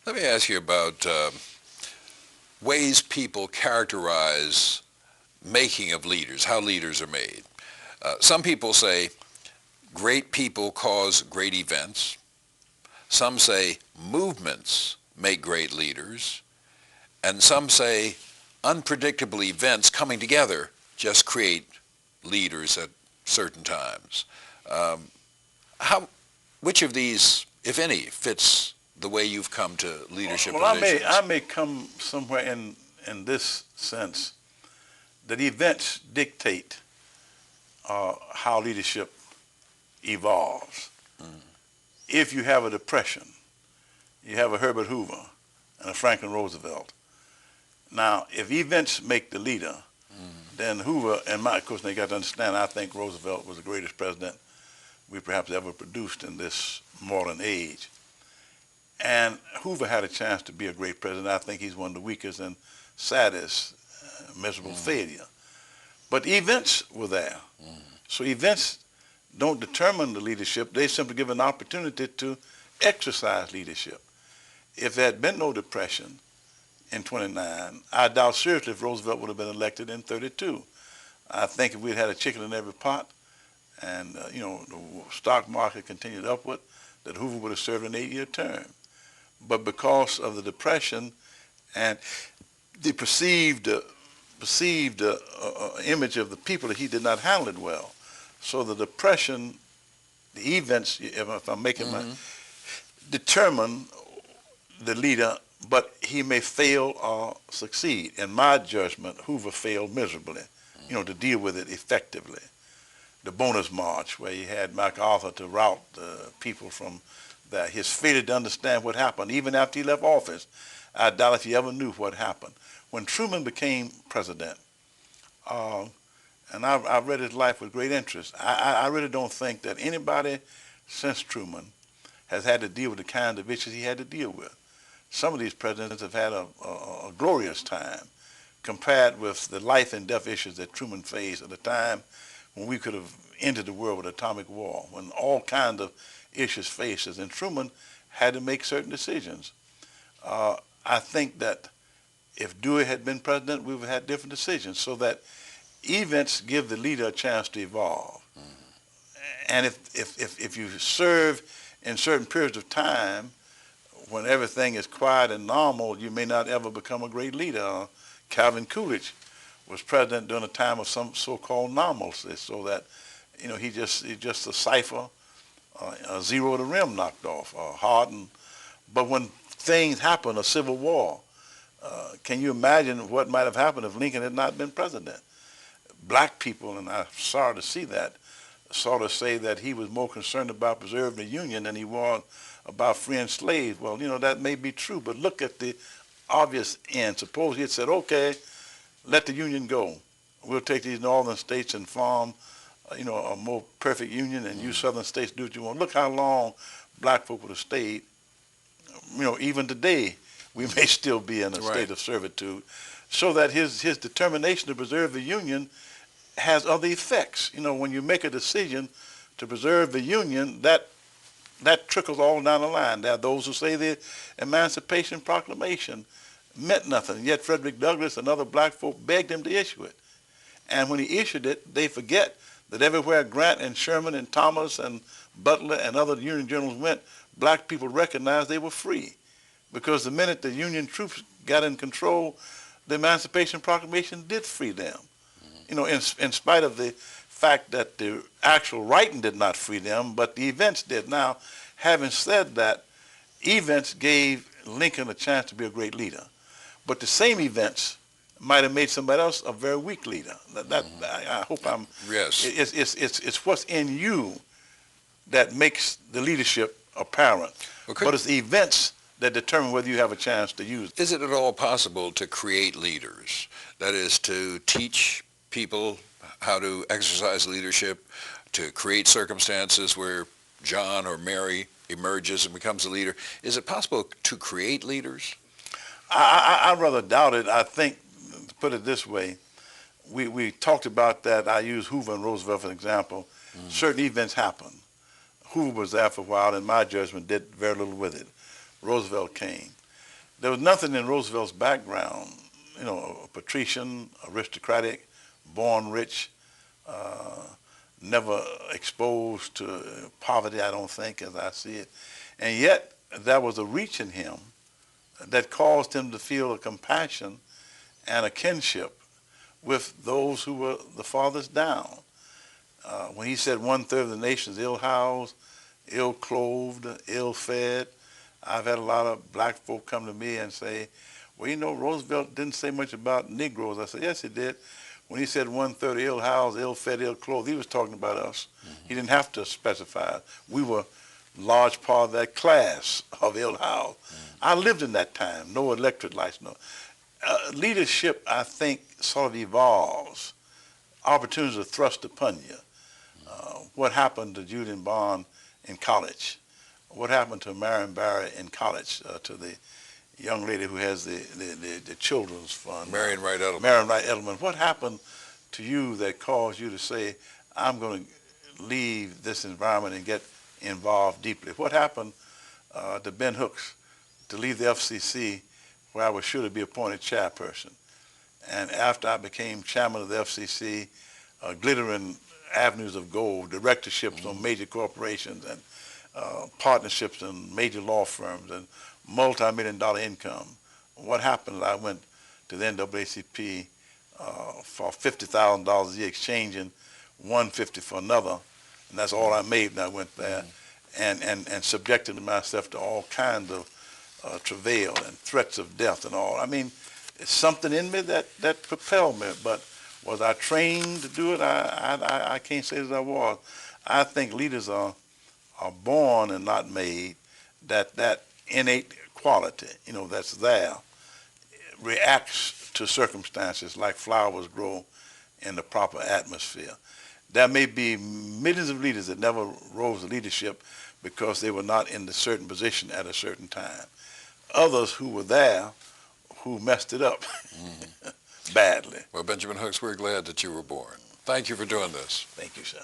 Let me ask you about ways people characterize making of leaders, how leaders are made. Some people say great people cause great events. Some say movements make great leaders. And some say unpredictable events coming together just create leaders at certain times. Um, how, which of these, if any, fits the way you've come to leadership Well, positions? I may come somewhere in this sense that events dictate how leadership evolves. Mm. If you have a depression, you have a Herbert Hoover and a Franklin Roosevelt. Now, if events make the leader, then Hoover and of course, they got to understand, I think Roosevelt was the greatest president we perhaps ever produced in this modern age. And Hoover had a chance to be a great president. I think he's one of the weakest and saddest, miserable failure. But events were there. So events don't determine the leadership. They simply give an opportunity to exercise leadership. If there had been no depression in 29, I doubt seriously if Roosevelt would have been elected in 32. I think if we'd had a chicken in every pot and, the stock market continued upward, that Hoover would have served an 8-year term. But because of the depression and the perceived image of the people, that he did not handle it well. So the depression, the events, if I'm making my, determine the leader, but he may fail or succeed. In my judgment, Hoover failed miserably, to deal with it effectively. The bonus march, where he had MacArthur to rout the people from that, his failure to understand what happened, even after he left office, I doubt if he ever knew what happened. When Truman became president, and I read his life with great interest, I really don't think that anybody since Truman has had to deal with the kind of issues he had to deal with. Some of these presidents have had a glorious time compared with the life and death issues that Truman faced at a time when we could have ended the world with atomic war, when all kinds of issues faced us, and Truman had to make certain decisions. I think that if Dewey had been president, we would have had different decisions, so that events give the leader a chance to evolve. And if you serve in certain periods of time when everything is quiet and normal, you may not ever become a great leader. Calvin Coolidge was president during a time of some so-called normalcy, so that he just a cipher, a zero of the rim knocked off, hardened. But when things happen, a civil war, can you imagine what might have happened if Lincoln had not been president? Black people, and I'm sorry to see that, sort of say that he was more concerned about preserving the Union than he was about freeing slaves. Well, that may be true, but look at the obvious end. Suppose he had said, okay, let the Union go. We'll take these northern states and form, a more perfect union, and you southern states do what you want. Look how long black folk would have stayed. Even today, we may still be in a state of servitude. So that his determination to preserve the Union has other effects. When you make a decision to preserve the Union, that trickles all down the line. There are those who say the Emancipation Proclamation meant nothing, yet Frederick Douglass and other black folk begged him to issue it. And when he issued it, they forget that everywhere Grant and Sherman and Thomas and Butler and other Union generals went, black people recognized they were free. Because the minute the Union troops got in control, the Emancipation Proclamation did free them. In spite of the fact that the actual writing did not free them, but the events did. Now, having said that, events gave Lincoln a chance to be a great leader. But the same events might have made somebody else a very weak leader. I hope I'm. Yes. It's what's in you that makes the leadership apparent. But it's the events that determine whether you have a chance to use it. Is it at all possible to create leaders? That is, to teach people how to exercise leadership, to create circumstances where John or Mary emerges and becomes a leader. Is it possible to create leaders? I rather doubt it. I think, to put it this way, we talked about that. I use Hoover and Roosevelt for an example. Certain events happen. Hoover was there for a while, in my judgment, did very little with it. Roosevelt came. There was nothing in Roosevelt's background, a patrician, aristocratic, born rich, uh, never exposed to poverty, I don't think, as I see it. And yet, there was a reach in him that caused him to feel a compassion and a kinship with those who were the farthest down. When he said 1/3 of the nation is ill-housed, ill-clothed, ill-fed, I've had a lot of black folk come to me and say, well, Roosevelt didn't say much about Negroes. I said, yes, he did. When he said 1/3 ill-housed, ill-fed, ill-clothed, he was talking about us. He didn't have to specify. We were large part of that class of ill-housed. I lived in that time, no electric lights, no. Leadership, I think, sort of evolves. Opportunities are thrust upon you. What happened to Julian Bond in college? What happened to Marion Barry in college, to the young lady who has the children's fund? Marion Wright Edelman. Marion Wright Edelman. What happened to you that caused you to say, I'm going to leave this environment and get involved deeply? What happened to Ben Hooks to leave the FCC, where I was sure to be appointed chairperson? And after I became chairman of the FCC, glittering avenues of gold, directorships on major corporations, and partnerships in major law firms, and multi-million-dollar income. What happened? I went to the NAACP for $50,000 a year, exchanging $150 for another, and that's all I made when I went there, and subjected myself to all kinds of travail and threats of death and all. I mean, it's something in me that propelled me, but was I trained to do it? I can't say that I was. I think leaders are born and not made. That innate quality, that's there, reacts to circumstances like flowers grow in the proper atmosphere. There may be millions of leaders that never rose to leadership because they were not in a certain position at a certain time. Others who were there who messed it up badly. Well, Benjamin Hooks, we're glad that you were born. Thank you for doing this. Thank you, sir.